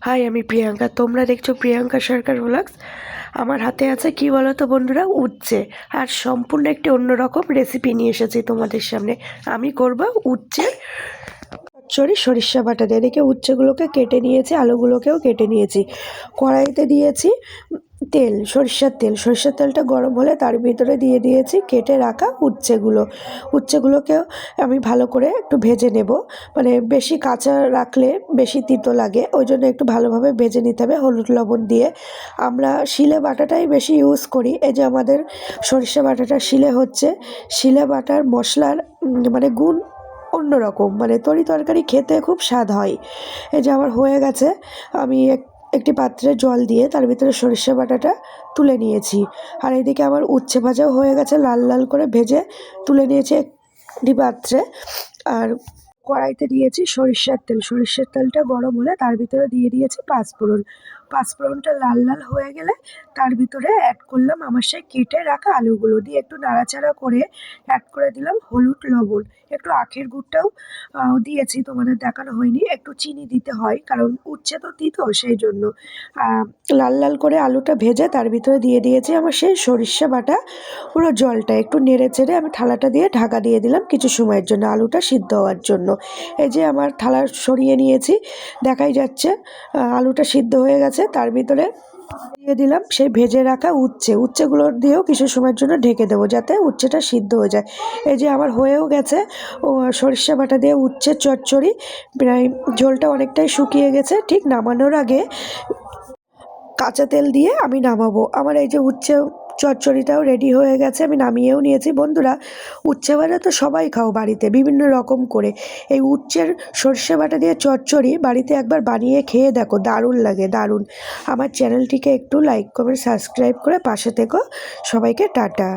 High, আমি প্রিয়াঙ্কা। তোমরা দেখছো প্রিয়াঙ্কা সরকার ভ্লগস। আমার হাতে আছে কি বলো তো বন্ধুরা, উচ্ছে। আর সম্পূর্ণ একটি অন্যরকম রেসিপি নিয়ে এসেছি তোমাদের সামনে। আমি করব উচ্ছের চচ্চড়ি সরিষা বাটা দিয়ে। এদিকে উচ্ছেগুলোকে কেটে নিয়েছি, আলুগুলোকেও কেটে নিয়েছি। কড়াইতে দিয়েছি তেল, সরিষার তেলটা গরম হলে তার ভিতরে দিয়ে দিয়েছি কেটে রাখা উচ্ছেগুলোকেও আমি ভালো করে একটু ভেজে নেব। মানে বেশি কাঁচা রাখলে বেশি তিতো লাগে, ওই জন্য একটু ভালোভাবে ভেজে নিতে হবে হলুদ লবণ দিয়ে। আমরা শিলে বাটাটাই বেশি ইউজ করি। এই যে আমাদের সরিষা বাটাটা শিলে হচ্ছে, শিলে বাটার মশলার মানে গুণ অন্যরকম, মানে তরকারি খেতে খুব স্বাদ হয়। এই যে আমার হয়ে গেছে, আমি একটি পাত্রে জল দিয়ে তার ভিতরে সরিষা বাটাটা তুলে নিয়েছি। আর এদিকে আমার উচ্ছে ভাজাও হয়ে গেছে, লাল লাল করে ভেজে তুলে নিয়েছি একটি পাত্রে। আর কড়াইতে দিয়েছি সরিষার তেলটা গরম হলে তার ভিতরে দিয়ে দিয়েছি পাঁচফোড়নটা লাল লাল হয়ে গেলে তার ভিতরে অ্যাড করলাম আমার সেই কেটে রাখা আলুগুলো, দিয়ে একটু নাড়াচাড়া করে অ্যাড করে দিলাম হলুদ লবণ, একটু আখের গুড়টাও দিয়েছি, তোমাদের দেখানো হয়নি। একটু চিনি দিতে হয় কারণ উচ্ছে তো তিতো, সেই জন্য। লাল লাল করে আলুটা ভেজে তার ভিতরে দিয়ে দিয়েছি আমার সেই সরিষা বাটা পুরো জলটা। একটু নেড়ে চেড়ে আমি থালাটা দিয়ে ঢাকা দিয়ে দিলাম কিছু সময়ের জন্য, আলুটা সিদ্ধ হওয়ার জন্য। এই যে আমার থালা সরিয়ে নিয়েছি, দেখাই যাচ্ছে আলুটা সিদ্ধ হয়ে গেছে। তার ভিতরে দিয়ে দিলাম সেই ভেজে রাখা উচ্ছেগুলো দিয়েও কিছু সময়ের জন্য ঢেকে দেবো যাতে উচ্ছেটা সিদ্ধ হয়ে যায়। এই যে আমার হয়েও গেছে সরিষা বাটা দিয়ে উচ্ছের চচ্চড়ি। প্রায় ঝোলটা অনেকটাই শুকিয়ে গেছে, ঠিক নামানোর আগে কাঁচা তেল দিয়ে আমি নামাবো। আমার এই যে উচ্ছে চচ্চড়িটাও রেডি হয়ে গেছে, আমি নামিয়েও নিয়েছি। বন্ধুরা, উচ্ছে ভাজা তো সবাই খাও বাড়িতে বিভিন্ন রকম করে। এই উচ্ছের সর্ষে বাটা দিয়ে চচ্চড়ি বাড়িতে একবার বানিয়ে খেয়ে দেখো, দারুণ লাগে, দারুণ। আমার চ্যানেলটিকে একটু লাইক কমেন্ট সাবস্ক্রাইব করে পাশে থেকো। সবাইকে টাটা।